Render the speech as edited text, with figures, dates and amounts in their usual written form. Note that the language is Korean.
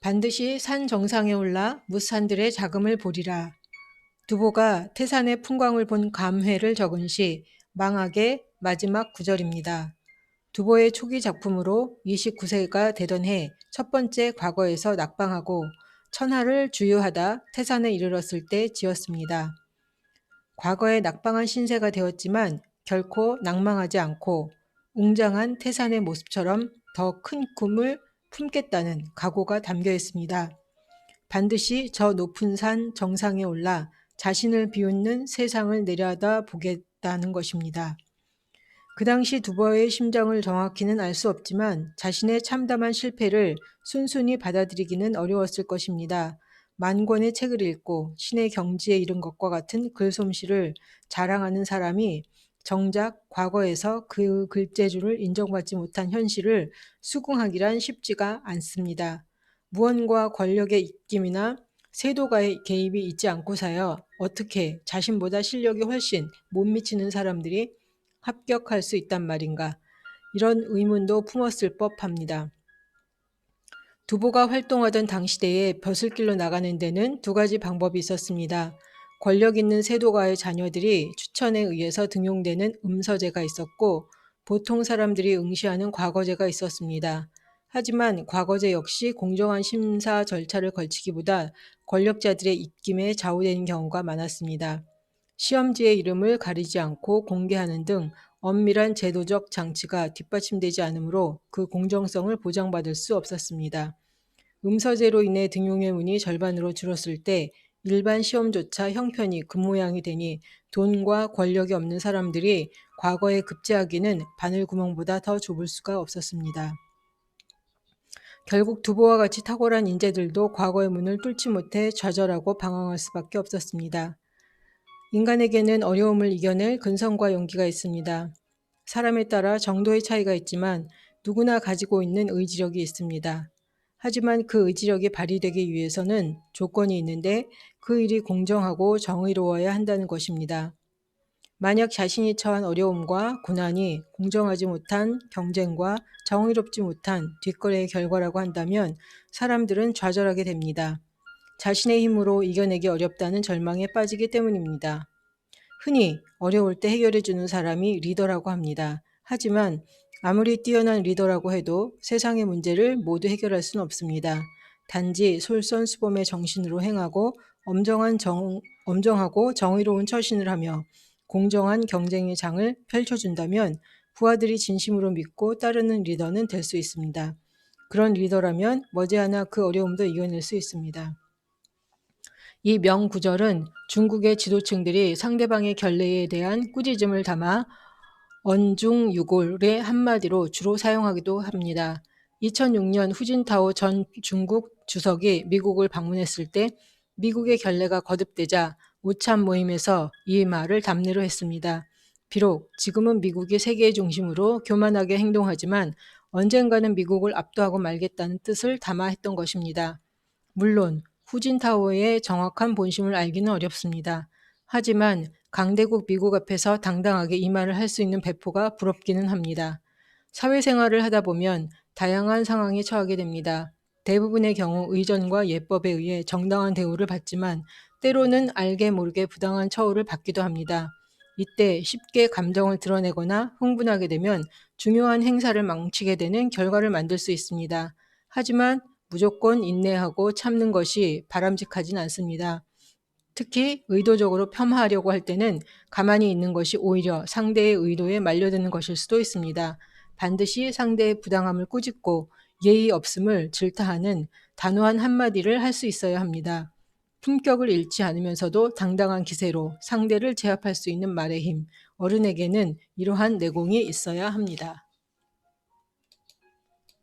반드시 산 정상에 올라 무산들의 자금을 보리라. 두보가 태산의 풍광을 본 감회를 적은 시 망학의 마지막 구절입니다. 두보의 초기 작품으로 29세가 되던 해 첫 번째 과거에서 낙방하고 천하를 주유하다 태산에 이르렀을 때 지었습니다. 과거에 낙방한 신세가 되었지만 결코 낭망하지 않고 웅장한 태산의 모습처럼 더 큰 꿈을 품겠다는 각오가 담겨 있습니다. 반드시 저 높은 산 정상에 올라 자신을 비웃는 세상을 내려다 보겠다는 것입니다. 그 당시 두보의 심정을 정확히는 알 수 없지만 자신의 참담한 실패를 순순히 받아들이기는 어려웠을 것입니다. 만 권의 책을 읽고 신의 경지에 이른 것과 같은 글솜씨를 자랑하는 사람이 정작 과거에서 그 글재주를 인정받지 못한 현실을 수긍하기란 쉽지가 않습니다. 무언과 권력의 입김이나 세도가의 개입이 있지 않고서야 어떻게 자신보다 실력이 훨씬 못 미치는 사람들이 합격할 수 있단 말인가? 이런 의문도 품었을 법합니다. 두보가 활동하던 당시대에 벼슬길로 나가는 데는 두 가지 방법이 있었습니다. 권력 있는 세도가의 자녀들이 추천에 의해서 등용되는 음서제가 있었고 보통 사람들이 응시하는 과거제가 있었습니다. 하지만 과거제 역시 공정한 심사 절차를 거치기보다 권력자들의 입김에 좌우되는 경우가 많았습니다. 시험지의 이름을 가리지 않고 공개하는 등 엄밀한 제도적 장치가 뒷받침되지 않으므로 그 공정성을 보장받을 수 없었습니다. 음서제로 인해 등용의 문이 절반으로 줄었을 때 일반 시험조차 형편이 급모양이 되니 돈과 권력이 없는 사람들이 과거에 급제하기는 바늘구멍보다 더 좁을 수가 없었습니다. 결국 두보와 같이 탁월한 인재들도 과거의 문을 뚫지 못해 좌절하고 방황할 수밖에 없었습니다. 인간에게는 어려움을 이겨낼 근성과 용기가 있습니다. 사람에 따라 정도의 차이가 있지만 누구나 가지고 있는 의지력이 있습니다. 하지만 그 의지력이 발휘되기 위해서는 조건이 있는데 그 일이 공정하고 정의로워야 한다는 것입니다. 만약 자신이 처한 어려움과 고난이 공정하지 못한 경쟁과 정의롭지 못한 뒷거래의 결과라고 한다면 사람들은 좌절하게 됩니다. 자신의 힘으로 이겨내기 어렵다는 절망에 빠지기 때문입니다. 흔히 어려울 때 해결해주는 사람이 리더라고 합니다. 하지만 아무리 뛰어난 리더라고 해도 세상의 문제를 모두 해결할 수는 없습니다. 단지 솔선수범의 정신으로 행하고 엄정하고 정의로운 처신을 하며 공정한 경쟁의 장을 펼쳐준다면 부하들이 진심으로 믿고 따르는 리더는 될 수 있습니다. 그런 리더라면 머지않아 그 어려움도 이겨낼 수 있습니다. 이 명구절은 중국의 지도층들이 상대방의 결례에 대한 꾸짖음을 담아 언중유골의 한마디로 주로 사용하기도 합니다. 2006년 후진타오 전 중국 주석이 미국을 방문했을 때 미국의 결례가 거듭되자 우참 모임에서 이 말을 답례로 했습니다. 비록 지금은 미국이 세계의 중심으로 교만하게 행동하지만 언젠가는 미국을 압도하고 말겠다는 뜻을 담아 했던 것입니다. 물론 후진타오의 정확한 본심을 알기는 어렵습니다. 하지만 강대국 미국 앞에서 당당하게 이 말을 할 수 있는 배포가 부럽기는 합니다. 사회생활을 하다 보면 다양한 상황에 처하게 됩니다. 대부분의 경우 의전과 예법에 의해 정당한 대우를 받지만 때로는 알게 모르게 부당한 처우를 받기도 합니다. 이때 쉽게 감정을 드러내거나 흥분하게 되면 중요한 행사를 망치게 되는 결과를 만들 수 있습니다. 하지만 무조건 인내하고 참는 것이 바람직하진 않습니다. 특히 의도적으로 폄하하려고 할 때는 가만히 있는 것이 오히려 상대의 의도에 말려드는 것일 수도 있습니다. 반드시 상대의 부당함을 꾸짖고 예의 없음을 질타하는 단호한 한마디를 할 수 있어야 합니다. 품격을 잃지 않으면서도 당당한 기세로 상대를 제압할 수 있는 말의 힘, 어른에게는 이러한 내공이 있어야 합니다.